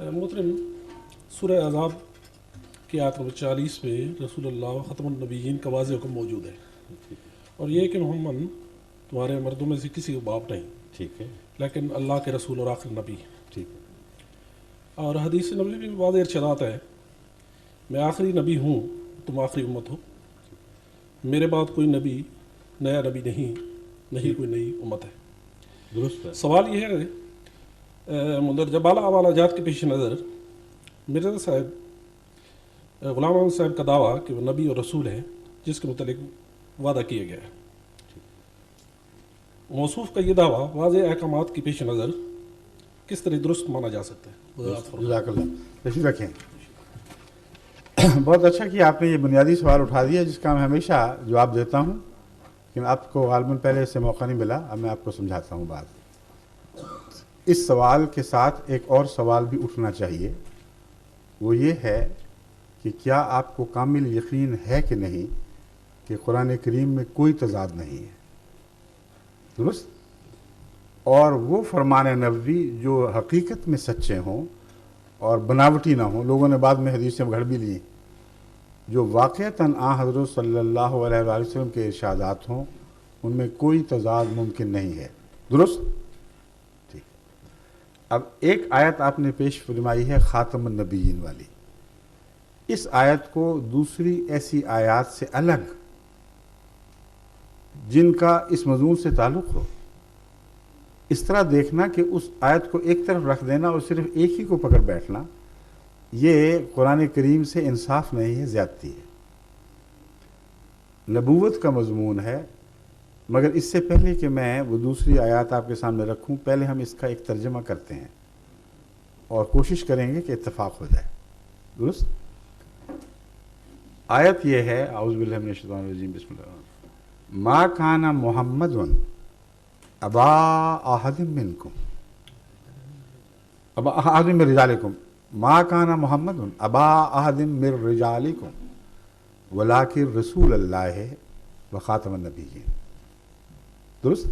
محترم، سورہ احزاب کی آیت نمبر 40 میں رسول اللہ ختم النبیین کا واضح حکم موجود ہے، اور یہ کہ محمد تمہارے مردوں میں سے کسی کا باپ نہیں، ٹھیک ہے، لیکن اللہ کے رسول اور آخر نبی ہیں۔ ٹھیک ہے، اور حدیث نبی میں واضح ارشادات ہے، میں آخری نبی ہوں، تم آخری امت ہو، میرے بعد کوئی نبی نیا نبی نہیں کوئی نئی امت ہے۔ درست ہے۔ سوال یہ ہے مندرجہ بالا حوالہ جات کے پیش نظر مرزا صاحب غلام احمد صاحب کا دعویٰ کہ وہ نبی اور رسول ہیں، جس کے متعلق وعدہ کیا گیا ہے، موصوف کا یہ دعویٰ واضح احکامات کی پیش نظر کس طرح درست مانا جا سکتا ہے؟ وضاحت فرمائیں۔ جزاک اللہ، تشریف رکھیں۔ بہت اچھا کہ آپ نے یہ بنیادی سوال اٹھا دیا جس کا میں ہمیشہ جواب دیتا ہوں، لیکن آپ کو غالباً پہلے اس سے موقع نہیں ملا۔ اب میں آپ کو سمجھاتا ہوں بات۔ اس سوال کے ساتھ ایک اور سوال بھی اٹھنا چاہیے، وہ یہ ہے کہ کیا آپ کو کامل یقین ہے کہ نہیں کہ قرآن کریم میں کوئی تضاد نہیں ہے؟ درست؟ اور وہ فرمان نبوی جو حقیقت میں سچے ہوں اور بناوٹی نہ ہوں، لوگوں نے بعد میں حدیثیں گھڑ بھی لی، جو واقعتاً حضرت صلی اللہ علیہ وآلہ وسلم کے ارشادات ہوں، ان میں کوئی تضاد ممکن نہیں ہے۔ درست؟ ٹھیک۔ اب ایک آیت آپ نے پیش فرمائی ہے خاتم النبیین والی۔ اس آیت کو دوسری ایسی آیات سے الگ جن کا اس مضمون سے تعلق ہو، اس طرح دیکھنا کہ اس آیت کو ایک طرف رکھ دینا اور صرف ایک ہی کو پکڑ بیٹھنا، یہ قرآن کریم سے انصاف نہیں ہے، زیادتی ہے۔ نبوت کا مضمون ہے، مگر اس سے پہلے کہ میں وہ دوسری آیات آپ کے سامنے رکھوں، پہلے ہم اس کا ایک ترجمہ کرتے ہیں اور کوشش کریں گے کہ اتفاق ہو جائے۔ درست؟ آیت یہ ہے، اعوذ باللہ من الشیطان الرجیم، بسم اللہ الرحمن الرحیم، ما کان محمد ابا احد منکم، ابا احد من رجالکم، ما کان محمد ابا احد من رجالکم ولکن رسول اللہ وخاتم النبیین۔ درست؟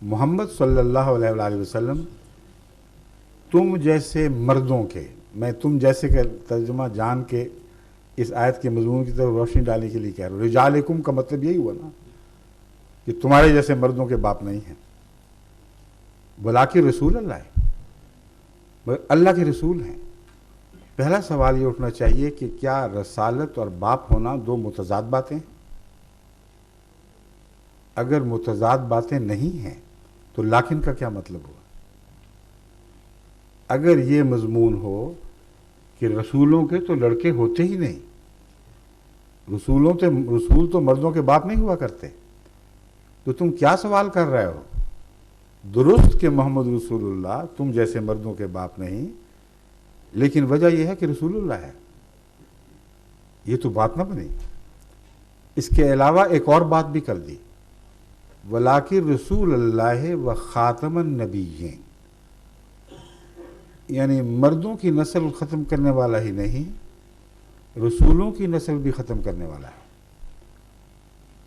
محمد صلی اللہ علیہ وآلہ وسلم تم جیسے مردوں کے، میں تم جیسے کا ترجمہ جان کے اس آیت کے مضمون کی طرف روشنی ڈالنے کے لیے کہہ رہا ہوں۔ رجالکم کا مطلب یہی ہوا نا کہ تمہارے جیسے مردوں کے باپ نہیں ہیں، ولیکن رسول اللہ ہے، مگر اللہ کے رسول ہیں۔ پہلا سوال یہ اٹھنا چاہیے کہ کیا رسالت اور باپ ہونا دو متضاد باتیں ہیں؟ اگر متضاد باتیں نہیں ہیں تو لیکن کا کیا مطلب ہوا؟ اگر یہ مضمون ہو کہ رسولوں کے تو لڑکے ہوتے ہی نہیں، رسول تو مردوں کے باپ نہیں ہوا کرتے، تو تم کیا سوال کر رہے ہو؟ درست کہ محمد رسول اللہ تم جیسے مردوں کے باپ نہیں، لیکن وجہ یہ ہے کہ رسول اللہ ہے، یہ تو بات نہ بنی۔ اس کے علاوہ ایک اور بات بھی کر دی، ولیکن رسول اللہ و خاتم النبیین، یعنی مردوں کی نسل ختم کرنے والا ہی نہیں، رسولوں کی نسل بھی ختم کرنے والا ہے۔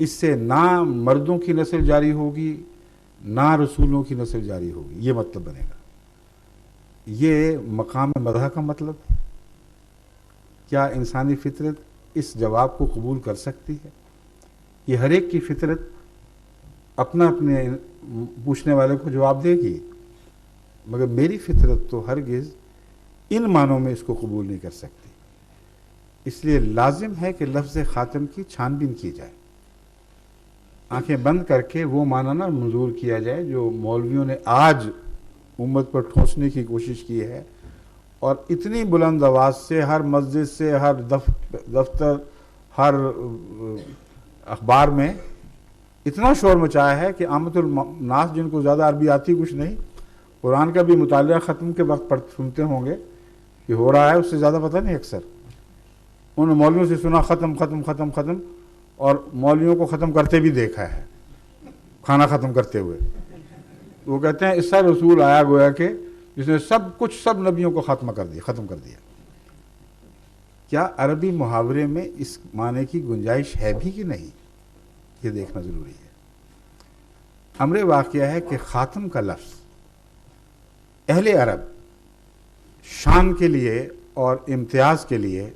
اس سے نہ مردوں کی نسل جاری ہوگی نہ رسولوں کی نسل جاری ہوگی، یہ مطلب بنے گا۔ یہ مقام مدح کا مطلب ہے۔ کیا انسانی فطرت اس جواب کو قبول کر سکتی ہے؟ یہ ہر ایک کی فطرت اپنے پوچھنے والے کو جواب دے گی، مگر میری فطرت تو ہرگز ان معنوں میں اس کو قبول نہیں کر سکتی۔ اس لیے لازم ہے کہ لفظ خاتم کی چھان بین کی جائے، آنکھیں بند کر کے وہ معنی نہ منظور کیا جائے جو مولویوں نے آج امت پر ٹھونسنے کی کوشش کی ہے، اور اتنی بلند آواز سے ہر مسجد سے، ہر دفتر، ہر اخبار میں اتنا شور مچایا ہے کہ عامت الناس جن کو زیادہ عربی آتی کچھ نہیں، قرآن کا بھی مطالعہ ختم کے وقت سنتے ہوں گے کہ ہو رہا ہے، اس سے زیادہ پتہ نہیں۔ اکثر ان مولویوں سے سنا ختم ختم ختم ختم، اور مولویوں کو ختم کرتے بھی دیکھا ہے، کھانا ختم کرتے ہوئے۔ وہ کہتے ہیں اس سے رسول آیا گویا کہ جس نے سب نبیوں کو ختم کر دیا۔ کیا عربی محاورے میں اس معنی کی گنجائش ہے بھی کہ نہیں، یہ دیکھنا ضروری ہے۔ امر واقعہ ہے کہ خاتم کا لفظ اہل عرب شان کے لیے اور امتیاز کے لیے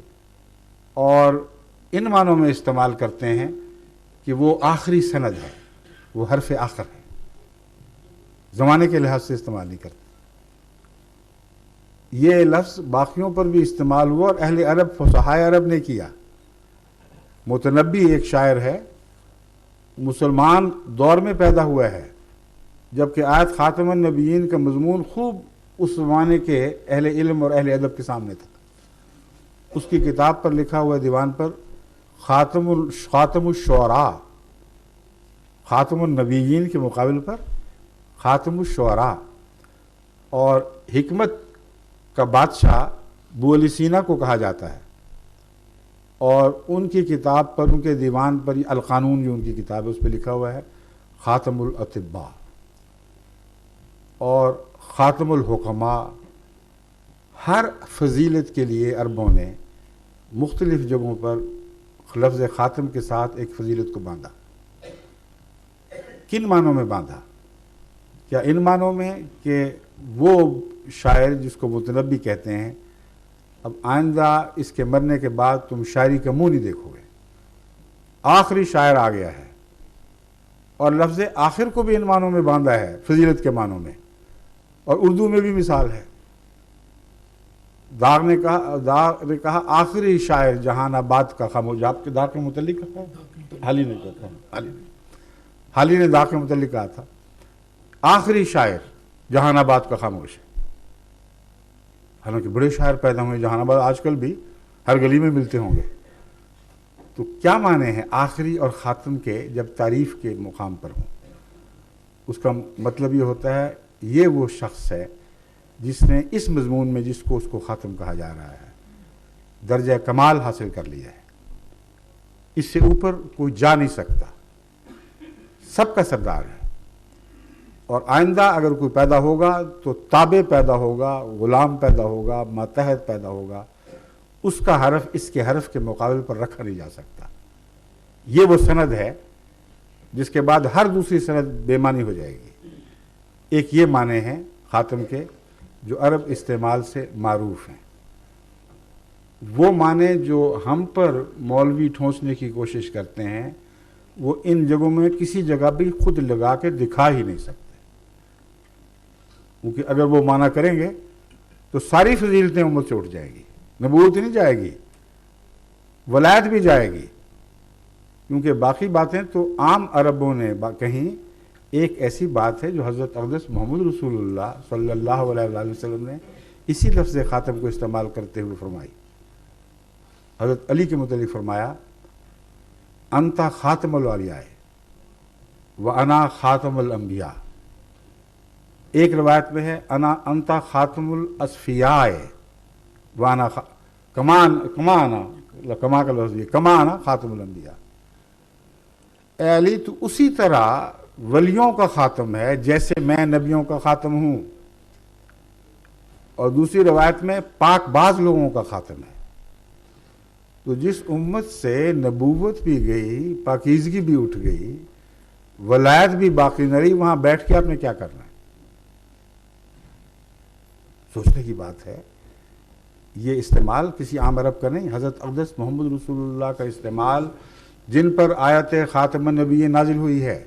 اور ان معنوں میں استعمال کرتے ہیں کہ وہ آخری سند ہے، وہ حرف آخر ہے، زمانے کے لحاظ سے استعمال نہیں کرتے۔ یہ لفظ باقیوں پر بھی استعمال ہوا اور اہل عرب، فصحائے عرب نے کیا۔ متنبی ایک شاعر ہے، مسلمان دور میں پیدا ہوا ہے جبکہ آیت خاتم النبیین کا مضمون خوب اس زمانے کے اہل علم اور اہل ادب کے سامنے تھا۔ اس کی کتاب پر لکھا ہوا دیوان پر خاتم الشعراء، خاتم النبیین کے مقابل پر خاتم الشعراء، اور حکمت کا بادشاہ ابو علی سینا کو کہا جاتا ہے، اور ان کی کتاب پر، ان کے دیوان پر، القانون جو ان کی کتاب ہے اس پہ لکھا ہوا ہے خاتم الاطباء اور خاتم الحکماء۔ ہر فضیلت کے لیے عربوں نے مختلف جگہوں پر لفظ خاتم کے ساتھ ایک فضیلت کو باندھا۔ کن معنوں میں باندھا؟ کیا ان معنوں میں کہ وہ شاعر جس کو متنبی کہتے ہیں، اب آئندہ اس کے مرنے کے بعد تم شاعری کا منہ نہیں دیکھو گے، آخری شاعر آ گیا ہے، اور لفظ آخر کو بھی ان معنوں میں باندھا ہے، فضیلت کے معنوں میں، اور اردو میں بھی مثال ہے۔ داغ نے کہا آخری شاعر جہان آباد کا خاموش۔ آپ کے داغ کے متعلق کہا ہے؟ حالی نے کہا، حالی نے داغ کے متعلق کہا تھا آخری شاعر جہان آباد کا خاموش ہے۔ حالانکہ بڑے شاعر پیدا ہوئے جہان آباد، آج کل بھی ہر گلی میں ملتے ہوں گے۔ تو کیا معنی ہے آخری اور خاتم کے جب تعریف کے مقام پر ہوں؟ اس کا مطلب یہ ہوتا ہے یہ وہ شخص ہے جس نے اس مضمون میں جس کو اس کو خاتم کہا جا رہا ہے درجہ کمال حاصل کر لیا ہے، اس سے اوپر کوئی جا نہیں سکتا، سب کا سردار ہے۔ اور آئندہ اگر کوئی پیدا ہوگا تو تابع پیدا ہوگا، غلام پیدا ہوگا، ماتحت پیدا ہوگا، اس کا حرف اس کے حرف کے مقابل پر رکھا نہیں جا سکتا۔ یہ وہ سند ہے جس کے بعد ہر دوسری سند بے معنی ہو جائے گی۔ ایک یہ معنی ہے خاتم کے جو عرب استعمال سے معروف ہیں۔ وہ معنی جو ہم پر مولوی ٹھونسنے کی کوشش کرتے ہیں وہ ان جگہوں میں کسی جگہ بھی خود لگا کے دکھا ہی نہیں سکتے، کیونکہ اگر وہ معنی کریں گے تو ساری فضیلتیں امت سے اٹھ جائے گی، نبوت نہیں جائے گی، ولایت بھی جائے گی، کیونکہ باقی باتیں تو عام عربوں نے کہیں۔ ایک ایسی بات ہے جو حضرت اقدس محمد رسول اللہ صلی اللہ علیہ وآلہ وسلم نے اسی لفظ خاتم کو استعمال کرتے ہوئے فرمائی۔ حضرت علی کے متعلق فرمایا انت خاتم الاولیاء وانا خاتم الانبیاء۔ ایک روایت میں ہے انت خاتم الاصفیاء وانا کما کا لفظ یہ کما انا خاتم الانبیاء۔ اے علی تو اسی طرح ولیوں کا خاتم ہے جیسے میں نبیوں کا خاتم ہوں، اور دوسری روایت میں پاک باز لوگوں کا خاتم ہے۔ تو جس امت سے نبوت بھی گئی، پاکیزگی بھی اٹھ گئی، ولایت بھی باقی نہ رہی، وہاں بیٹھ کے آپ نے کیا کرنا ہے؟ سوچنے کی بات ہے۔ یہ استعمال کسی عام عرب کا نہیں، حضرت اقدس محمد رسول اللہ کا استعمال جن پر آیت خاتم النبی نازل ہوئی ہے،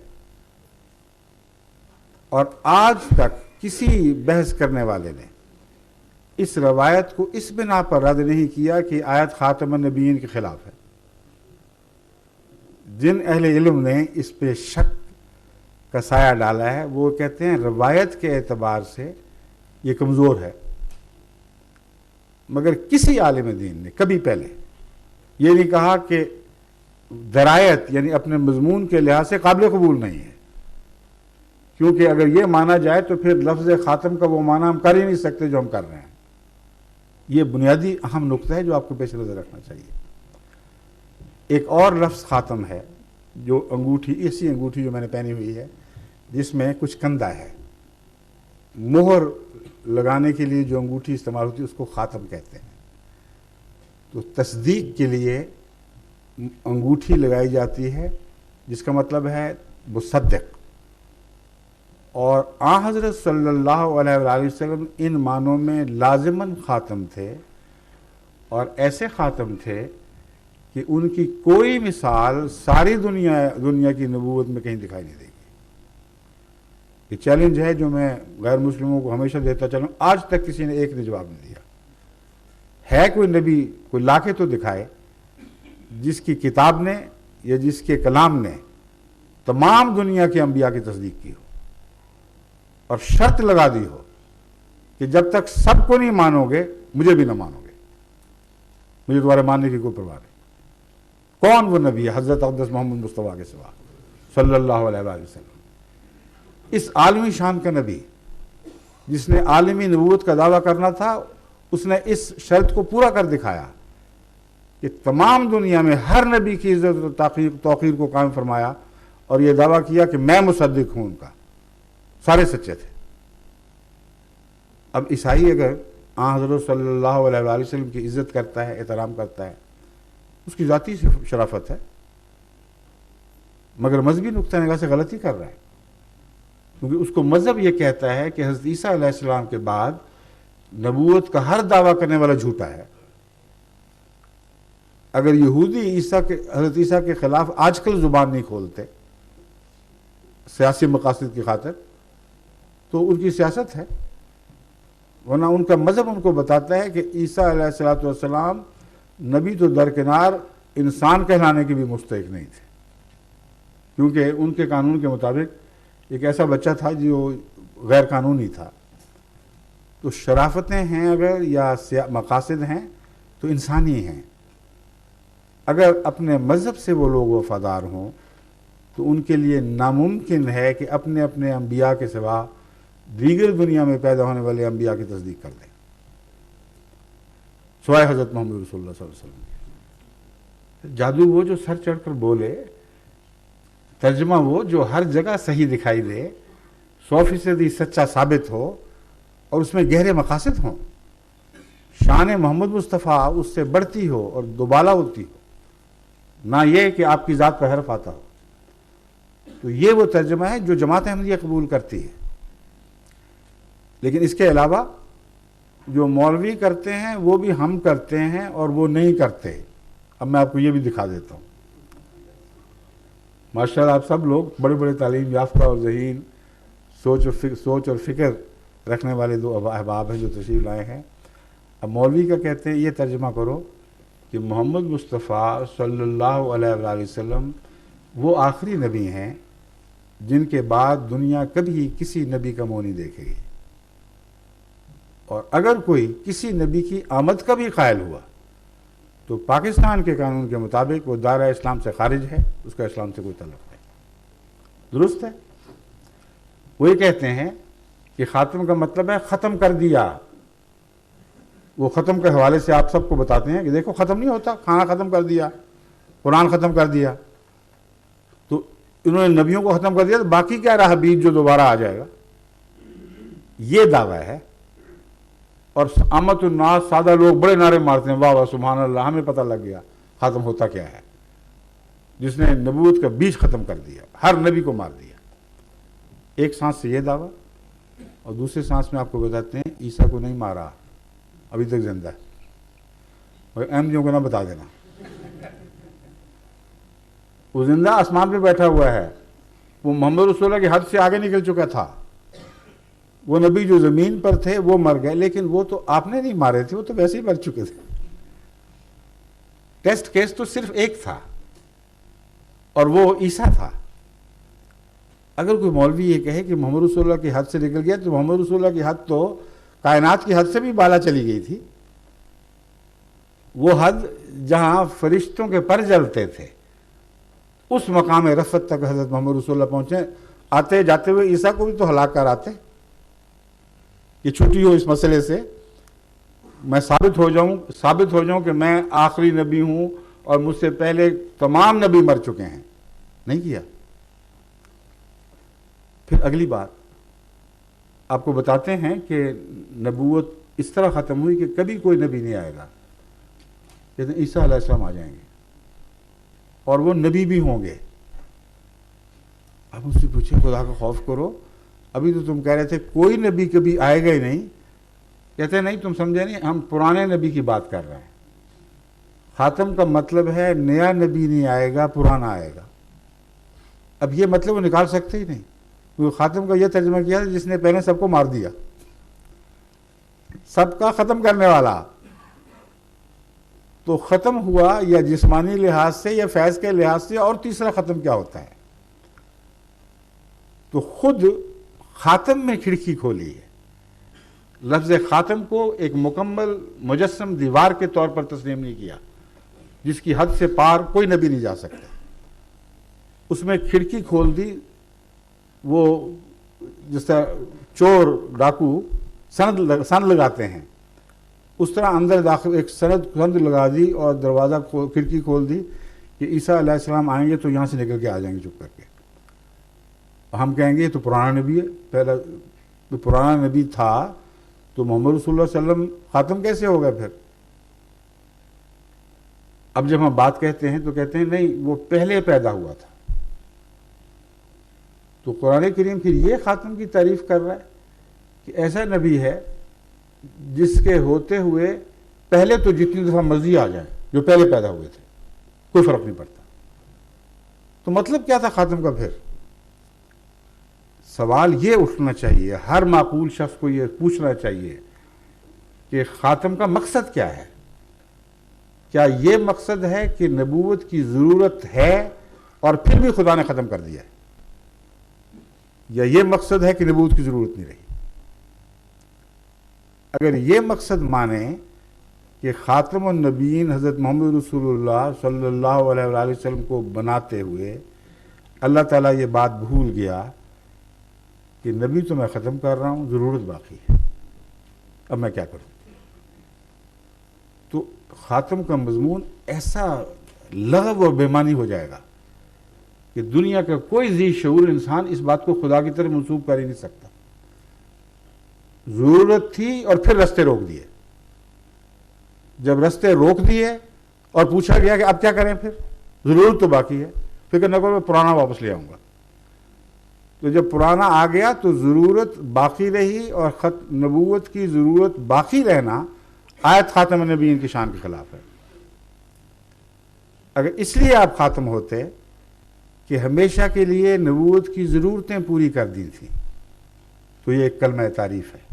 اور آج تک کسی بحث کرنے والے نے اس روایت کو اس بنا پر رد نہیں کیا کہ آیت خاتم النبیین کے خلاف ہے۔ جن اہل علم نے اس پہ شک کا سایہ ڈالا ہے وہ کہتے ہیں روایت کے اعتبار سے یہ کمزور ہے، مگر کسی عالم دین نے کبھی پہلے یہ نہیں کہا کہ درایت یعنی اپنے مضمون کے لحاظ سے قابل قبول نہیں ہے، کیونکہ اگر یہ مانا جائے تو پھر لفظ خاتم کا وہ معنی ہم کر ہی نہیں سکتے جو ہم کر رہے ہیں۔ یہ بنیادی اہم نقطہ ہے جو آپ کو پیش نظر رکھنا چاہیے۔ ایک اور لفظ خاتم ہے جو انگوٹھی، ایسی انگوٹھی جو میں نے پہنی ہوئی ہے جس میں کچھ کندہ ہے، مہر لگانے کے لیے جو انگوٹھی استعمال ہوتی ہے اس کو خاتم کہتے ہیں۔ تو تصدیق کے لیے انگوٹھی لگائی جاتی ہے جس کا مطلب ہے مصدق، اور آن حضرت صلی اللہ علیہ وآلہ وسلم ان معنوں میں لازماً خاتم تھے، اور ایسے خاتم تھے کہ ان کی کوئی مثال ساری دنیا کی نبوت میں کہیں دکھائی نہیں دے گی۔ یہ چیلنج ہے جو میں غیر مسلموں کو ہمیشہ دیتا چلوں، آج تک کسی نے ایک نے جواب نہیں دیا ہے۔ کوئی نبی کوئی لا کے تو دکھائے جس کی کتاب نے یا جس کے کلام نے تمام دنیا کے انبیاء کی تصدیق کی ہو اور شرط لگا دی ہو کہ جب تک سب کو نہیں مانو گے مجھے بھی نہ مانو گے، مجھے تمہارے ماننے کی کوئی پرواہ نہیں۔ کون وہ نبی ہے؟ حضرت اقدس محمد مصطفیٰ کے سوا صلی اللہ علیہ وآلہ وسلم، اس عالمی شان کا نبی جس نے عالمی نبوت کا دعویٰ کرنا تھا، اس نے اس شرط کو پورا کر دکھایا کہ تمام دنیا میں ہر نبی کی عزت و توقیر کو قائم فرمایا، اور یہ دعویٰ کیا کہ میں مصدق ہوں ان کا، سارے سچے تھے۔ اب عیسائی اگر آن حضرت صلی اللہ علیہ وآلہ وسلم کی عزت کرتا ہے، احترام کرتا ہے، اس کی ذاتی شرافت ہے، مگر مذہبی نقطہ نگاہ سے غلطی کر رہا ہے، کیونکہ اس کو مذہب یہ کہتا ہے کہ حضرت عیسیٰ علیہ السلام کے بعد نبوت کا ہر دعویٰ کرنے والا جھوٹا ہے۔ اگر یہودی حضرت عیسیٰ کے خلاف آج کل زبان نہیں کھولتے سیاسی مقاصد کی خاطر، تو ان کی سیاست ہے، ورنہ ان کا مذہب ان کو بتاتا ہے کہ عیسیٰ علیہ السلام نبی تو درکنار انسان کہلانے کے بھی مستحق نہیں تھے، کیونکہ ان کے قانون کے مطابق ایک ایسا بچہ تھا جو غیر قانونی تھا۔ تو شرافتیں ہیں اگر یا مقاصد ہیں تو انسانی ہیں۔ اگر اپنے مذہب سے وہ لوگ وفادار ہوں تو ان کے لیے ناممکن ہے کہ اپنے اپنے انبیاء کے سوا دیگر دنیا میں پیدا ہونے والے انبیاء کی تصدیق کر دیں، سوائے حضرت محمد رسول اللہ صلی اللہ علیہ وسلم۔ جادو وہ جو سر چڑھ کر بولے، ترجمہ وہ جو ہر جگہ صحیح دکھائی دے، 100% سچا ثابت ہو اور اس میں گہرے مقاصد ہوں، شان محمد مصطفیٰ اس سے بڑھتی ہو اور دوبالا ہوتی ہو، نہ یہ کہ آپ کی ذات پر حرف آتا ہو۔ تو یہ وہ ترجمہ ہے جو جماعت احمدیہ قبول کرتی ہے۔ لیکن اس کے علاوہ جو مولوی کرتے ہیں وہ بھی ہم کرتے ہیں اور وہ نہیں کرتے۔ اب میں آپ کو یہ بھی دکھا دیتا ہوں۔ ماشاءاللہ آپ سب لوگ بڑے بڑے تعلیم یافتہ اور ذہین سوچ اور فکر رکھنے والے دو احباب ہیں جو تشریف لائے ہیں۔ اب مولوی کا کہتے ہیں یہ ترجمہ کرو کہ محمد مصطفیٰ صلی اللہ علیہ وآلہ وسلم وہ آخری نبی ہیں جن کے بعد دنیا کبھی کسی نبی کا منہ نہیں دیکھے گی، اور اگر کوئی کسی نبی کی آمد کا بھی قائل ہوا تو پاکستان کے قانون کے مطابق وہ دائرہ اسلام سے خارج ہے، اس کا اسلام سے کوئی تعلق نہیں۔ درست ہے؟ وہ یہ کہتے ہیں کہ خاتم کا مطلب ہے ختم کر دیا۔ وہ ختم کے حوالے سے آپ سب کو بتاتے ہیں کہ دیکھو ختم نہیں ہوتا، کھانا ختم کر دیا، قرآن ختم کر دیا، تو انہوں نے نبیوں کو ختم کر دیا، تو باقی کیا رہا بیج جو دوبارہ آ جائے گا؟ یہ دعویٰ ہے۔ اور عامت الناس سادہ لوگ بڑے نعرے مارتے ہیں، واہ واہ سبحان اللہ، ہمیں پتہ لگ گیا ختم ہوتا کیا ہے، جس نے نبوت کا بیج ختم کر دیا، ہر نبی کو مار دیا۔ ایک سانس سے یہ دعویٰ، اور دوسرے سانس میں آپ کو بتاتے ہیں عیسیٰ کو نہیں مارا، ابھی تک زندہ ہے، اور احمدیوں کو نہ بتا دینا، وہ زندہ آسمان پہ بیٹھا ہوا ہے، وہ محمد رسول اللہ کی حد سے آگے نکل چکا تھا۔ وہ نبی جو زمین پر تھے وہ مر گئے، لیکن وہ تو آپ نے نہیں مارے تھے، وہ تو ویسے ہی مر چکے تھے۔ ٹیسٹ کیس تو صرف ایک تھا اور وہ عیسیٰ تھا۔ اگر کوئی مولوی یہ کہے کہ محمد رسول اللہ کی حد سے نکل گیا، تو محمد رسول اللہ کی حد تو کائنات کی حد سے بھی بالا چلی گئی تھی۔ وہ حد جہاں فرشتوں کے پر جلتے تھے، اس مقام رفعت تک حضرت محمد رسول اللہ پہنچے۔ آتے جاتے ہوئے عیسیٰ کو بھی تو ہلاک کر آتے کہ چھٹی ہو اس مسئلے سے، میں ثابت ہو جاؤں کہ میں آخری نبی ہوں اور مجھ سے پہلے تمام نبی مر چکے ہیں۔ نہیں کیا۔ پھر اگلی بات آپ کو بتاتے ہیں کہ نبوت اس طرح ختم ہوئی کہ کبھی کوئی نبی نہیں آئے گا، لیکن عیسیٰ علیہ السلام آ جائیں گے اور وہ نبی بھی ہوں گے۔ اب اس سے پوچھیں خدا کا خوف کرو، ابھی تو تم کہہ رہے تھے کوئی نبی کبھی آئے گا ہی نہیں، کہتے ہیں نہیں تم سمجھے نہیں، ہم پرانے نبی کی بات کر رہے ہیں۔ خاتم کا مطلب ہے نیا نبی نہیں آئے گا، پرانا آئے گا۔ اب یہ مطلب وہ نکال سکتے ہی نہیں، کیونکہ خاتم کا یہ ترجمہ کیا جس نے پہلے سب کو مار دیا، سب کا ختم کرنے والا۔ تو ختم ہوا یا جسمانی لحاظ سے یا فیض کے لحاظ سے، اور تیسرا ختم کیا ہوتا ہے؟ تو خود خاتم میں کھڑکی کھولی ہے۔ لفظ خاتم کو ایک مکمل مجسم دیوار کے طور پر تسلیم نہیں کیا جس کی حد سے پار کوئی نبی نہیں جا سکتا، اس میں کھڑکی کھول دی۔ وہ جس طرح چور ڈاکو سند لگاتے ہیں، اس طرح اندر داخل ایک سند لگا دی اور دروازہ کھڑکی کھول دی کہ عیسیٰ علیہ السلام آئیں گے تو یہاں سے نکل کے آ جائیں گے چپ کر کے۔ ہم کہیں گے یہ تو پرانا نبی ہے، پہلا تو پرانا نبی تھا تو محمد رسول اللہ صلی اللہ علیہ وسلم خاتم کیسے ہو گئے پھر؟ اب جب ہم بات کہتے ہیں تو کہتے ہیں نہیں وہ پہلے پیدا ہوا تھا۔ تو قرآن کریم پھر یہ خاتم کی تعریف کر رہا ہے کہ ایسا نبی ہے جس کے ہوتے ہوئے پہلے تو جتنی دفعہ مرضی آ جائے جو پہلے پیدا ہوئے تھے، کوئی فرق نہیں پڑتا۔ تو مطلب کیا تھا خاتم کا پھر؟ سوال یہ اٹھنا چاہیے، ہر معقول شخص کو یہ پوچھنا چاہیے کہ خاتم کا مقصد کیا ہے؟ کیا یہ مقصد ہے کہ نبوت کی ضرورت ہے اور پھر بھی خدا نے ختم کر دیا ہے، یا یہ مقصد ہے کہ نبوت کی ضرورت نہیں رہی؟ اگر یہ مقصد مانیں کہ خاتم النبیین حضرت محمد رسول اللہ صلی اللہ علیہ وآلہ وسلم کو بناتے ہوئے اللہ تعالیٰ یہ بات بھول گیا کہ نبی تو میں ختم کر رہا ہوں، ضرورت باقی ہے، اب میں کیا کروں؟ تو خاتم کا مضمون ایسا لغو اور بےمانی ہو جائے گا کہ دنیا کا کوئی ذی شعور انسان اس بات کو خدا کی طرف منسوب کر ہی نہیں سکتا۔ ضرورت تھی اور پھر رستے روک دیے، جب رستے روک دیے اور پوچھا گیا کہ اب کیا کریں، پھر ضرورت تو باقی ہے، فکر نہ کرو میں پرانا واپس لے آؤں گا۔ تو جب پرانا آ گیا تو ضرورت باقی رہی، اور نبوت کی ضرورت باقی رہنا آیت خاتم النبیین کی شان کے خلاف ہے۔ اگر اس لیے آپ خاتم ہوتے کہ ہمیشہ کے لیے نبوت کی ضرورتیں پوری کر دی تھیں تو یہ ایک کلمہ تعریف ہے۔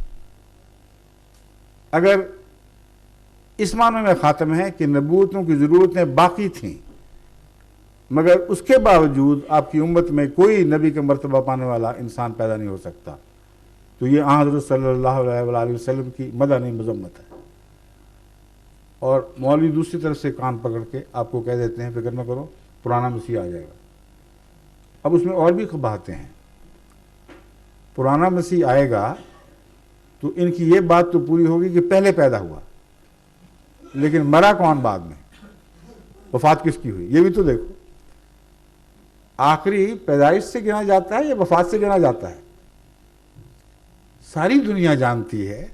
اگر اس معنی میں خاتم ہے کہ نبوتوں کی ضرورتیں باقی تھیں مگر اس کے باوجود آپ کی امت میں کوئی نبی کا مرتبہ پانے والا انسان پیدا نہیں ہو سکتا، تو یہ حضرت صلی اللہ علیہ وآلہ وسلم کی مدح نہیں مذمت ہے۔ اور مولوی دوسری طرف سے کان پکڑ کے آپ کو کہہ دیتے ہیں فکر نہ کرو پرانا مسیح آ جائے گا۔ اب اس میں اور بھی باتیں ہیں، پرانا مسیح آئے گا تو ان کی یہ بات تو پوری ہوگی کہ پہلے پیدا ہوا، لیکن مرا کون بعد میں؟ وفات کس کی ہوئی؟ یہ بھی تو دیکھو، آخری پیدائش سے گنا جاتا ہے یا وفات سے گنا جاتا ہے؟ ساری دنیا جانتی ہے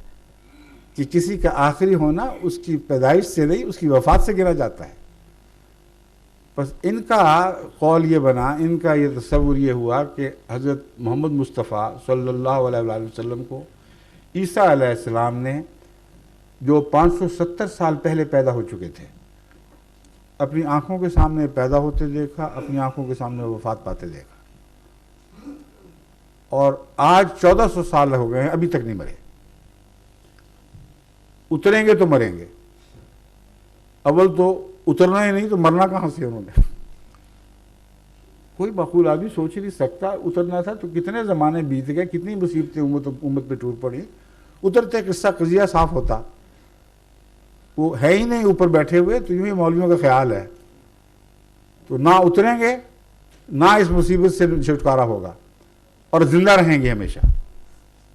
کہ کسی کا آخری ہونا اس کی پیدائش سے نہیں، اس کی وفات سے گنا جاتا ہے۔ بس ان کا قول یہ بنا، ان کا یہ تصور یہ ہوا کہ حضرت محمد مصطفیٰ صلی اللہ علیہ وآلہ وسلم کو عیسیٰ علیہ السلام نے جو 570 سال پہلے پیدا ہو چکے تھے، اپنی آنکھوں کے سامنے پیدا ہوتے دیکھا، اپنی آنکھوں کے سامنے وفات پاتے دیکھا، اور آج 1400 سال ہو گئے ہیں ابھی تک نہیں مرے۔ اتریں گے تو مریں گے، اول تو اترنا ہی نہیں تو مرنا کہاں سے انہوں نے؟ کوئی معقول آدمی سوچ ہی نہیں سکتا، اترنا تھا تو کتنے زمانے بیت گئے، کتنی مصیبتیں امت پہ ٹوٹ پڑی، اترتے قصہ قضیہ صاف ہوتا۔ وہ ہے ہی نہیں اوپر بیٹھے ہوئے، تو یوں ہی مولویوں کا خیال ہے، تو نہ اتریں گے نہ اس مصیبت سے چھٹکارا ہوگا، اور زندہ رہیں گے ہمیشہ۔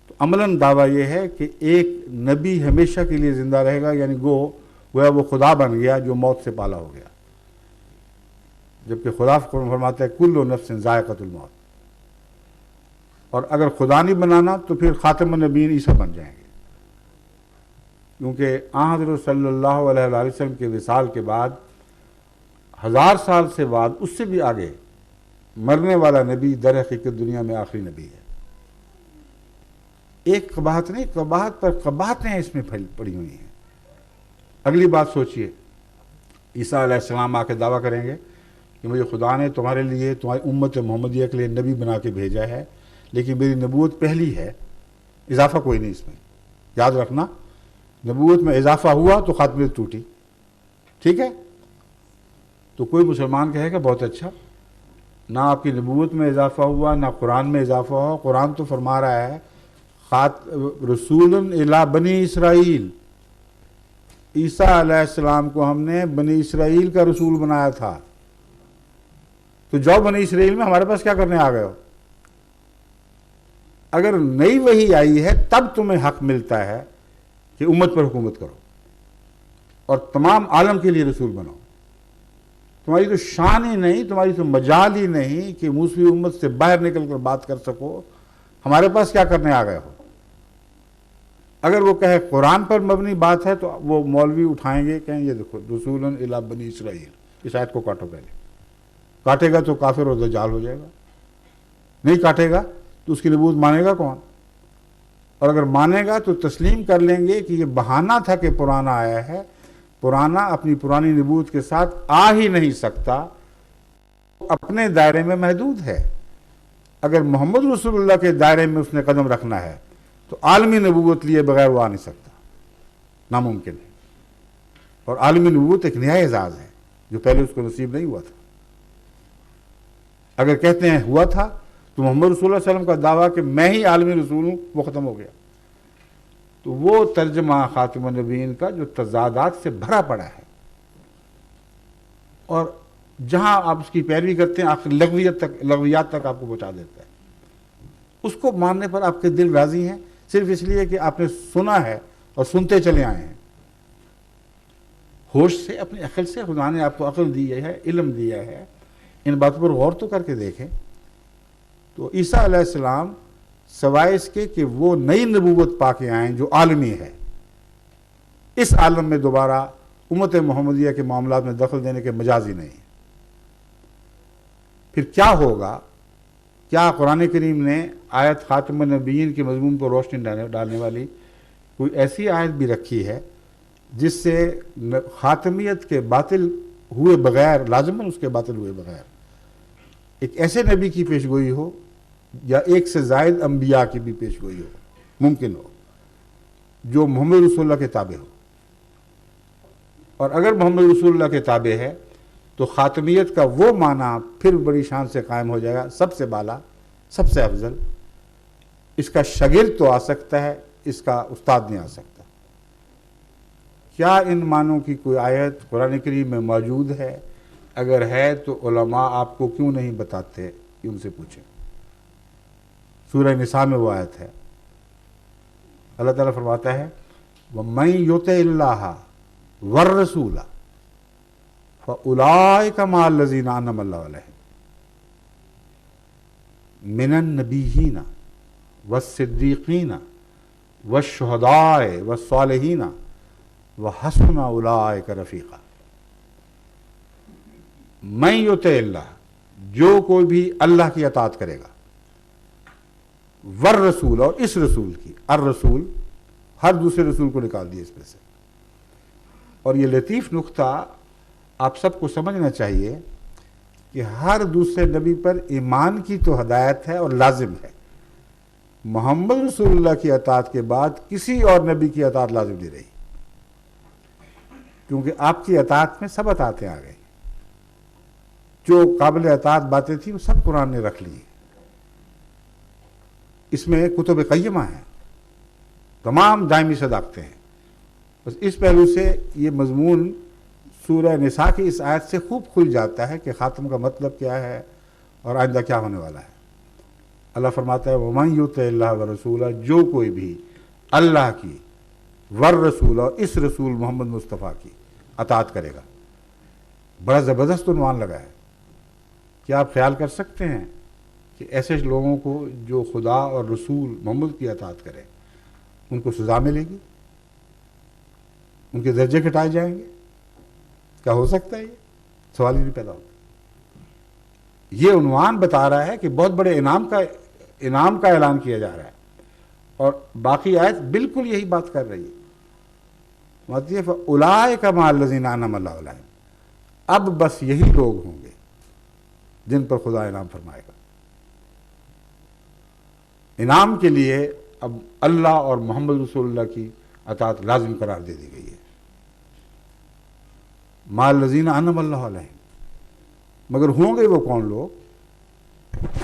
تو عملاً دعویٰ یہ ہے کہ ایک نبی ہمیشہ کے لیے زندہ رہے گا، یعنی گویا وہ خدا بن گیا جو موت سے پالا ہو گیا، جبکہ خدا فرماتا ہے کل نفس ذائقۃ الموت۔ اور اگر خدا نہیں بنانا تو پھر خاتم النبیین عیسیٰ بن جائیں گے، کیونکہ حضرت صلی اللہ علیہ وآلہ وسلم کے وصال کے بعد 1000 سال سے بعد اس سے بھی آگے مرنے والا نبی در حقیقت دنیا میں آخری نبی ہے۔ ایک قباحت نہیں، قباحت پر قباحتیں اس میں پڑی ہوئی ہیں۔ اگلی بات سوچئے، عیسیٰ علیہ السلام آ کے دعویٰ کریں گے کہ مجھے خدا نے تمہارے لیے، تمہاری امت محمدیہ کے لیے نبی بنا کے بھیجا ہے، لیکن میری نبوت پہلی ہے، اضافہ کوئی نہیں اس میں۔ یاد رکھنا، نبوت میں اضافہ ہوا تو خاتمیت ٹوٹی، ٹھیک ہے؟ تو کوئی مسلمان کہے گا بہت اچھا، نہ آپ کی نبوت میں اضافہ ہوا، نہ قرآن میں اضافہ ہوا۔ قرآن تو فرما رہا ہے رسول الی بنی اسرائیل، عیسیٰ علیہ السلام کو ہم نے بنی اسرائیل کا رسول بنایا تھا۔ تو جاؤ بنی اسرائیل میں ہمارے پاس کیا کرنے آ گئے ہو؟ اگر نئی وحی آئی ہے تب تمہیں حق ملتا ہے کہ امت پر حکومت کرو اور تمام عالم کے لیے رسول بنو۔ تمہاری تو شان ہی نہیں، تمہاری تو مجال ہی نہیں کہ موسوی امت سے باہر نکل کر بات کر سکو، ہمارے پاس کیا کرنے آ گئے ہو؟ اگر وہ کہے قرآن پر مبنی بات ہے تو وہ مولوی اٹھائیں گے، کہیں یہ دیکھو رسول الی بنی اسرائیل، اس آیت کو کاٹو پہلے۔ کاٹے گا تو کافر اور دجال ہو جائے گا، نہیں کاٹے گا تو اس کی نبوت مانے گا کون؟ اور اگر مانے گا تو تسلیم کر لیں گے کہ یہ بہانہ تھا کہ پرانا آیا ہے، پرانا اپنی پرانی نبوت کے ساتھ آ ہی نہیں سکتا، اپنے دائرے میں محدود ہے۔ اگر محمد رسول اللہ کے دائرے میں اس نے قدم رکھنا ہے تو عالمی نبوت لیے بغیر وہ آ نہیں سکتا، ناممکن ہے۔ اور عالمی نبوت ایک نیا اعزاز ہے جو پہلے اس کو نصیب نہیں ہوا تھا۔ اگر کہتے ہیں ہوا تھا تو محمد رسول اللہ علیہ وسلم کا دعویٰ کہ میں ہی عالمی رسول ہوں وہ ختم ہو گیا۔ تو وہ ترجمہ خاتم النبیین کا جو تضادات سے بھرا پڑا ہے، اور جہاں آپ اس کی پیروی کرتے ہیں آخر لغویات تک آپ کو پہنچا دیتا ہے۔ اس کو ماننے پر آپ کے دل راضی ہیں صرف اس لیے کہ آپ نے سنا ہے اور سنتے چلے آئے ہیں۔ ہوش سے، اپنی عقل سے خدا نے آپ کو عقل دی ہے، علم دیا ہے، ان باتوں پر غور تو کر کے دیکھیں۔ تو عیسیٰ علیہ السلام سوائے اس کے کہ وہ نئی نبوت پا کے آئیں جو عالمی ہے، اس عالم میں دوبارہ امت محمدیہ کے معاملات میں دخل دینے کے مجاز ہی نہیں۔ پھر کیا ہوگا؟ کیا قرآن کریم نے آیت خاتم النبیین کے مضمون پر روشنی ڈالنے والی کوئی ایسی آیت بھی رکھی ہے جس سے خاتمیت کے باطل ہوئے بغیر، لازماً اس کے باطل ہوئے بغیر، ایک ایسے نبی کی پیشگوئی ہو یا ایک سے زائد انبیاء کی بھی پیشگوئی ہو، ممکن ہو، جو محمد رسول اللہ کے تابع ہو؟ اور اگر محمد رسول اللہ کے تابع ہے تو خاتمیت کا وہ معنی پھر بڑی شان سے قائم ہو جائے گا، سب سے بالا، سب سے افضل۔ اس کا شاگرد تو آ سکتا ہے، اس کا استاد نہیں آ سکتا۔ کیا ان معنوں کی کوئی آیت قرآن کریم میں موجود ہے؟ اگر ہے تو علماء آپ کو کیوں نہیں بتاتے؟ یہ ان سے پوچھیں۔ سورہ نساء میں وہ آیت ہے، اللہ تعالیٰ فرماتا ہے وَمَن يُطِعِ اللَّهَ وَالرَّسُولَ فَأُولَٰئِكَ مَعَ الَّذِينَ أَنْعَمَ اللَّهُ عَلَيْهِمْ مِنَ النَّبِيِّينَ وَالصِّدِّيقِينَ وَالشُّهَدَاءِ وَالصَّالِحِينَ وَحَسُنَ أُولَٰئِكَ رَفِيقًا۔ من یطع اللہ، جو کوئی بھی اللہ کی اطاعت کرے گا، والرسول، اور اس رسول کی، الرسول ہر دوسرے رسول کو نکال دیا اس میں سے۔ اور یہ لطیف نقطہ آپ سب کو سمجھنا چاہیے کہ ہر دوسرے نبی پر ایمان کی تو ہدایت ہے اور لازم ہے، محمد رسول اللہ کی اطاعت کے بعد کسی اور نبی کی اطاعت لازم نہیں رہی، کیونکہ آپ کی اطاعت میں سب اطاعتیں آ گئی، جو قابل اطاعت باتیں تھیں وہ سب قرآن نے رکھ لی۔ اس میں کتب قیمہ ہیں، تمام دائمی صداقتیں ہیں۔ بس اس پہلو سے یہ مضمون سورہ نساء کی اس آیت سے خوب کھل جاتا ہے کہ خاتم کا مطلب کیا ہے اور آئندہ کیا ہونے والا ہے۔ اللہ فرماتا ہے وَمَن يُطِعِ اللَّهَ وَرَسُولَهُ، جو کوئی بھی اللہ کی، والرسول، اور اس رسول محمد مصطفیٰ کی اطاعت کرے گا۔ بڑا زبردست عنوان لگا ہے۔ کیا آپ خیال کر سکتے ہیں کہ ایسے لوگوں کو جو خدا اور رسول محمد کی اطاعت کریں ان کو سزا ملے گی، ان کے درجے گھٹائے جائیں گے؟ کیا ہو سکتا ہے؟ یہ سوال ہی نہیں پیدا ہوتا۔ یہ عنوان بتا رہا ہے کہ بہت بڑے انعام کا اعلان کیا جا رہا ہے، اور باقی آیت بالکل یہی بات کر رہی ہے، مطلب فَأُولَٰئِکَ مَعَ الَّذِينَ أَنْعَمَ اللَّهُ عَلَیْہِم، اب بس یہی لوگ ہوں گے جن پر خدا انعام فرمائے گا۔ انعام کے لیے اب اللہ اور محمد رسول اللہ کی اطاعت لازم قرار دے دی گئی ہے۔ مَعَ الَّذِينَ أَنْعَمَ اللَّهُ عَلَیْہِم، مگر ہوں گے وہ کون لوگ؟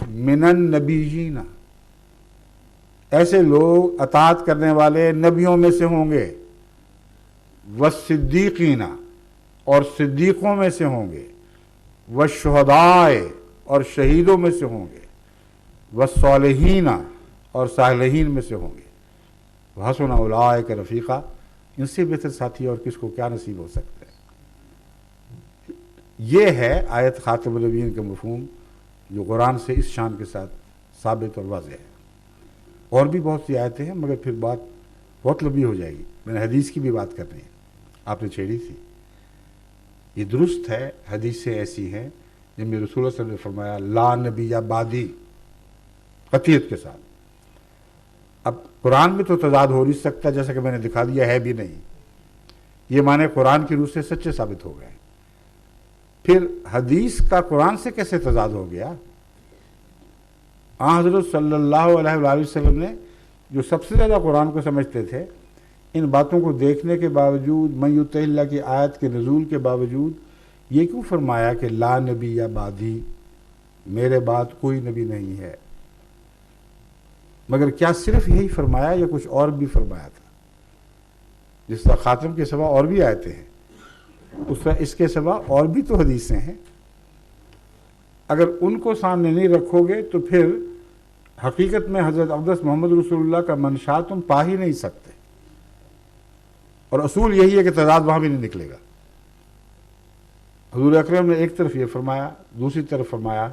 مِنَ النَّبِیِّینَ، ایسے لوگ اطاعت کرنے والے نبیوں میں سے ہوں گے، والصدیقین، اور صدیقوں میں سے ہوں گے، والشہداء، اور شہیدوں میں سے ہوں گے، والصالحین، اور صالحین میں سے ہوں گے، وحسن اولئک رفیقا، ان سے بہتر ساتھی اور کس کو کیا نصیب ہو سکتا ہے۔ یہ ہے آیت خاتم النبیین کا مفہوم جو قرآن سے اس شان کے ساتھ ثابت اور واضح ہے۔ اور بھی بہت سی آیتیں ہیں مگر پھر بات بہت لمبی ہو جائے گی، میں نے حدیث کی بھی بات کرنی ہے، آپ نے چھیڑی تھی۔ یہ درست ہے، حدیثیں ایسی ہیں جن میں رسول اللہ صلی اللہ علیہ وسلم نے فرمایا لا نبی بعدی، قطعیت کے ساتھ۔ اب قرآن میں تو تضاد ہو نہیں سکتا، جیسا کہ میں نے دکھا دیا ہے بھی نہیں، یہ معنی قرآن کی روح سے سچے ثابت ہو گئے۔ پھر حدیث کا قرآن سے کیسے تضاد ہو گیا؟ حضرت صلی اللہ علیہ وآلہ وسلم نے جو سب سے زیادہ قرآن کو سمجھتے تھے، ان باتوں کو دیکھنے کے باوجود، من یطع اللہ کی آیت کے نزول کے باوجود یہ کیوں فرمایا کہ لا نبی یا بعدی، میرے بعد کوئی نبی نہیں ہے؟ مگر کیا صرف یہی فرمایا یا کچھ اور بھی فرمایا تھا؟ جس طرح خاتم کے سوا اور بھی آیتیں ہیں، اس طرح اس کے سوا اور بھی تو حدیثیں ہیں۔ اگر ان کو سامنے نہیں رکھو گے تو پھر حقیقت میں حضرت اقدس محمد رسول اللہ کا منشا تم پا ہی نہیں سکتے، اور اصول یہی ہے کہ تضاد وہاں بھی نہیں نکلے گا۔ حضور اکرم نے ایک طرف یہ فرمایا، دوسری طرف فرمایا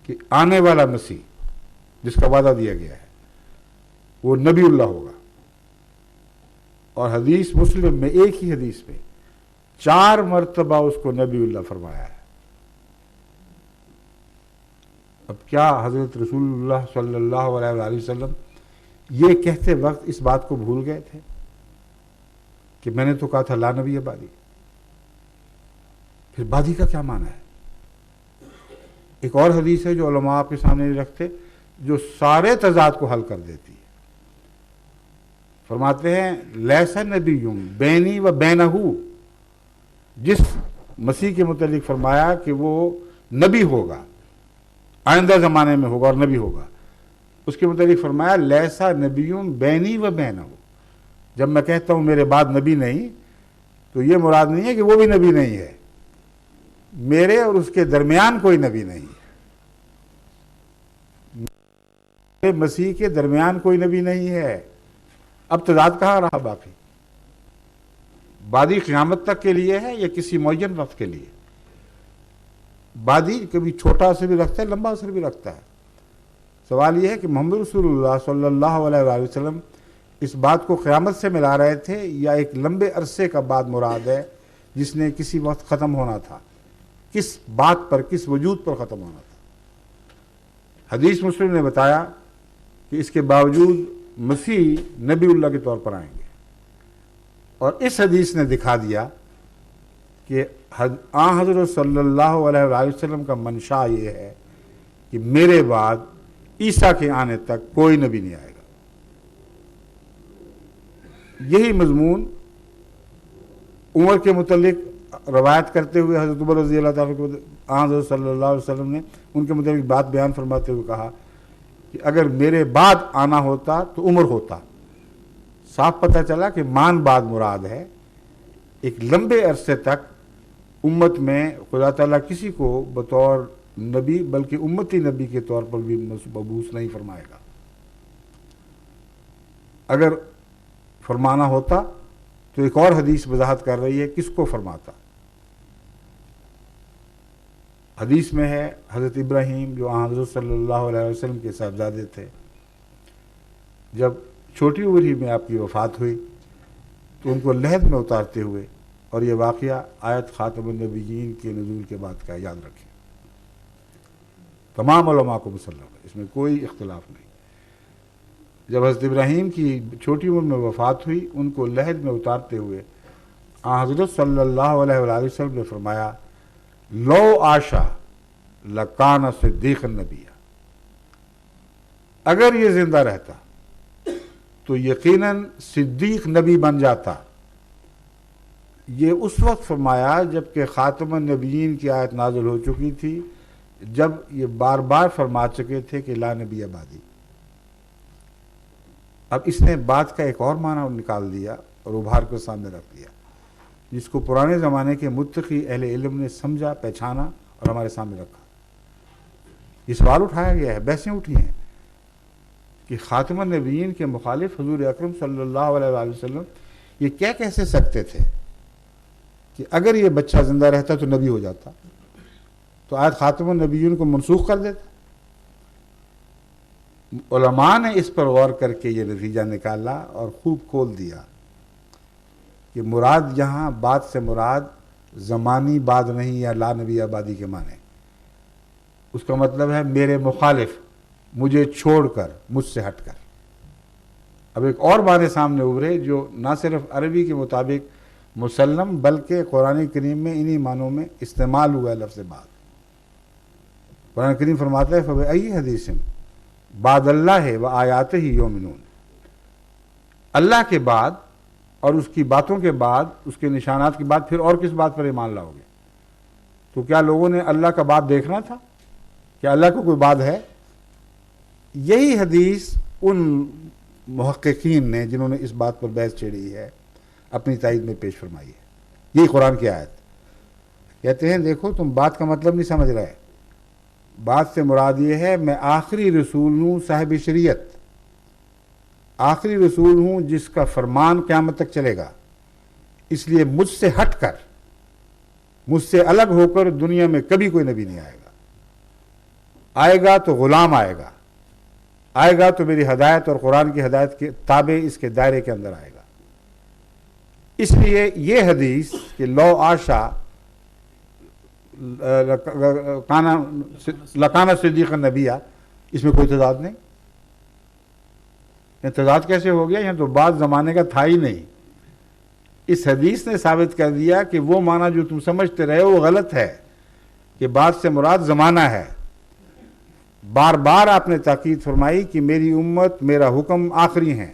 کہ آنے والا مسیح جس کا وعدہ دیا گیا ہے وہ نبی اللہ ہوگا، اور حدیث مسلم میں ایک ہی حدیث میں 4 مرتبہ اس کو نبی اللہ فرمایا ہے۔ اب کیا حضرت رسول اللہ صلی اللہ علیہ وآلہ وسلم یہ کہتے وقت اس بات کو بھول گئے تھے کہ میں نے تو کہا تھا لا نبی بعدی؟ پھر بعدی کا کیا معنی ہے؟ ایک اور حدیث ہے جو علماء آپ کے سامنے نہیں رکھتے، جو سارے تضاد کو حل کر دیتی ہے۔ فرماتے ہیں لیس نبی بینی و بینہ، جس مسیح کے متعلق فرمایا کہ وہ نبی ہوگا، آئندہ زمانے میں ہوگا اور نبی ہوگا، اس کے متعلق فرمایا لیسا نبی بینی و بینہ۔ جب میں کہتا ہوں میرے بعد نبی نہیں تو یہ مراد نہیں ہے کہ وہ بھی نبی نہیں ہے، میرے اور اس کے درمیان کوئی نبی نہیں ہے، میرے مسیح کے درمیان کوئی نبی نہیں ہے۔ اب تضاد کہاں رہا باقی؟ بعدی قیامت تک کے لیے ہے یا کسی معین وقت کے لیے؟ بعدی کبھی چھوٹا اثر بھی رکھتا ہے، لمبا اثر بھی رکھتا ہے۔ سوال یہ ہے کہ محمد رسول اللہ صلی اللہ علیہ وآلہ وسلم اس بات کو قیامت سے ملا رہے تھے یا ایک لمبے عرصے کا بعد مراد ہے جس نے کسی وقت ختم ہونا تھا؟ کس بات پر، کس وجود پر ختم ہونا تھا؟ حدیث مسلم نے بتایا کہ اس کے باوجود مسیح نبی اللہ کے طور پر آئیں گے، اور اس حدیث نے دکھا دیا کہ حضرت صلی اللہ علیہ وآلہ وسلم کا منشا یہ ہے کہ میرے بعد عیسیٰ کے آنے تک کوئی نبی نہیں آئے گا۔ یہی مضمون عمر کے متعلق روایت کرتے ہوئے حضرت عمر رضی اللہ تعالیٰ کو حضرت صلی اللہ علیہ وسلم نے ان کے متعلق بات بیان فرماتے ہوئے کہا کہ اگر میرے بعد آنا ہوتا تو عمر ہوتا۔ صاف پتہ چلا کہ مان بعد مراد ہے۔ ایک لمبے عرصے تک امت میں خدا تعالیٰ کسی کو بطور نبی بلکہ امتی نبی کے طور پر بھی مبعوث نہیں فرمائے گا۔ اگر فرمانا ہوتا تو ایک اور حدیث وضاحت کر رہی ہے کس کو فرماتا۔ حدیث میں ہے حضرت ابراہیم جو حضرت صلی اللہ علیہ وسلم کے صاحبزادے تھے، جب چھوٹی عمر ہی میں آپ کی وفات ہوئی تو ان کو لحد میں اتارتے ہوئے، اور یہ واقعہ آیت خاتم النبیین کے نزول کے بعد کا یاد رکھیں، تمام علماء کو مسلم ہے، اس میں کوئی اختلاف نہیں۔ جب حضرت ابراہیم کی چھوٹی عمر میں وفات ہوئی، ان کو لحد میں اتارتے ہوئے حضرت صلی اللہ علیہ وآلہ وسلم نے فرمایا لو عاشا لکان صدیق النبی، اگر یہ زندہ رہتا تو یقیناً صدیق نبی بن جاتا۔ یہ اس وقت فرمایا جب کہ خاتم النبیین کی آیت نازل ہو چکی تھی، جب یہ بار بار فرما چکے تھے کہ لا نبی بعدی۔ اب اس نے بات کا ایک اور معنی نکال دیا اور ابھار کو سامنے رکھ دیا، جس کو پرانے زمانے کے متقی اہل علم نے سمجھا، پہچانا اور ہمارے سامنے رکھا۔ یہ سوال اٹھایا گیا ہے، بحثیں اٹھی ہیں کہ خاتم النبیین کے مخالف حضور اکرم صلی اللہ علیہ وآلہ وسلم یہ کیا کہہ سکتے تھے کہ اگر یہ بچہ زندہ رہتا تو نبی ہو جاتا، تو آیت خاتم النبیین کو منسوخ کر دیتا۔ علماء نے اس پر غور کر کے یہ نتیجہ نکالا اور خوب کھول دیا کہ مراد یہاں بعد سے مراد زمانی بعد نہیں یا لا نبی آبادی کے معنی، اس کا مطلب ہے میرے مخالف، مجھے چھوڑ کر، مجھ سے ہٹ کر۔ اب ایک اور معنی سامنے ابھرے جو نہ صرف عربی کے مطابق مسلم بلکہ قرآن کریم میں انہی معنوں میں استعمال ہوا ہے لفظ بعد۔ قرآن کریم فرماتا ہے فَبِأَيِّ حدیث بعد اللہ و آیاتہ یؤمنون، اللہ کے بعد اور اس کی باتوں کے بعد، اس کے نشانات کے بعد پھر اور کس بات پر ایمان لاؤ گے؟ تو کیا لوگوں نے اللہ کا بعد دیکھنا تھا؟ کیا اللہ کو کوئی بعد ہے؟ یہی حدیث ان محققین نے جنہوں نے اس بات پر بحث چھیڑی ہے اپنی تائید میں پیش فرمائی ہے۔ یہی قرآن کی آیت کہتے ہیں دیکھو تم بات کا مطلب نہیں سمجھ رہے، بات سے مراد یہ ہے میں آخری رسول ہوں، صاحب شریعت، آخری رسول ہوں جس کا فرمان قیامت تک چلے گا، اس لیے مجھ سے ہٹ کر، مجھ سے الگ ہو کر دنیا میں کبھی کوئی نبی نہیں آئے گا۔ آئے گا تو غلام آئے گا، آئے گا تو میری ہدایت اور قرآن کی ہدایت کے تابع اس کے دائرے کے اندر آئے گا۔ اس لیے یہ حدیث کہ لو عاشا لکانا صدیق النبی، اس میں کوئی تضاد نہیں۔ تضاد کیسے ہو گیا؟ یہاں تو بعض زمانے کا تھا ہی نہیں۔ اس حدیث نے ثابت کر دیا کہ وہ معنی جو تم سمجھتے رہے وہ غلط ہے، کہ بعد سے مراد زمانہ ہے۔ بار بار آپ نے تاکید فرمائی کہ میری امت، میرا حکم آخری ہیں،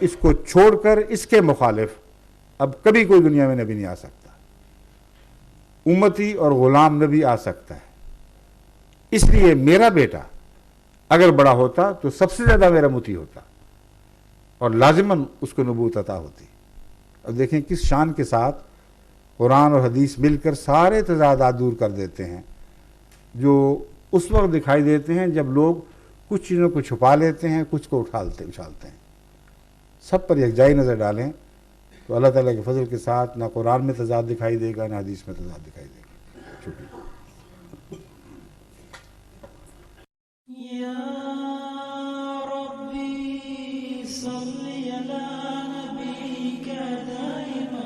اس کو چھوڑ کر اس کے مخالف اب کبھی کوئی دنیا میں نبی نہیں آ سکتا۔ امتی اور غلام نبی آ سکتا ہے، اس لیے میرا بیٹا اگر بڑا ہوتا تو سب سے زیادہ میرا متی ہوتا اور لازماً اس کو نبوت عطا ہوتی۔ اب دیکھیں کس شان کے ساتھ قرآن اور حدیث مل کر سارے تضادات دور کر دیتے ہیں جو اس وقت دکھائی دیتے ہیں جب لوگ کچھ چیزوں کو چھپا لیتے ہیں، کچھ کو اچھالتے ہیں۔ سب پر یکجائی نظر ڈالیں تو اللہ تعالیٰ کے فضل کے ساتھ نہ قرآن میں تضاد دکھائی دے گا، نہ حدیث میں تضاد دکھائی دے گا۔ شکریہ۔ یا ربی صلی علی نبیک دائما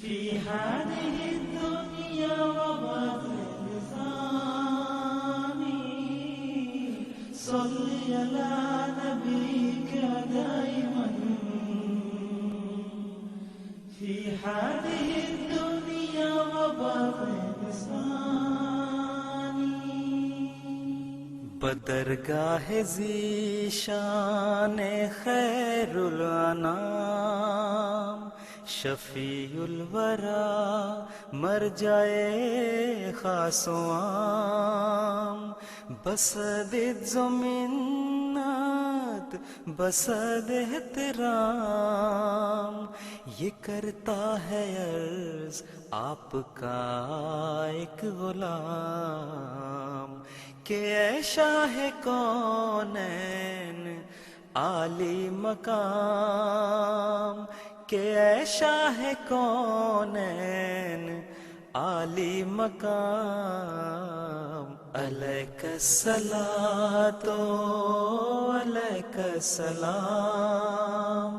فی هذه الدنیا وبعد الثانی، صلی علی نبیک دائما فی هذه الدنیا وبعد بدرگاہ ذیشان خیر الانام، شفیع الورا مر جائے خاص و عام، بسد زمینات بسد احترام، یہ کرتا ہے عرض آپ کا ایک غلام کہ اے شاہ کونین عالی مقام، کہ اے شاہ کونین عالی مقام، علیک الصلاۃ علیک السلام،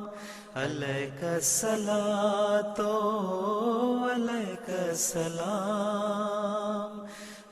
علیک الصلاۃ علیک السلام،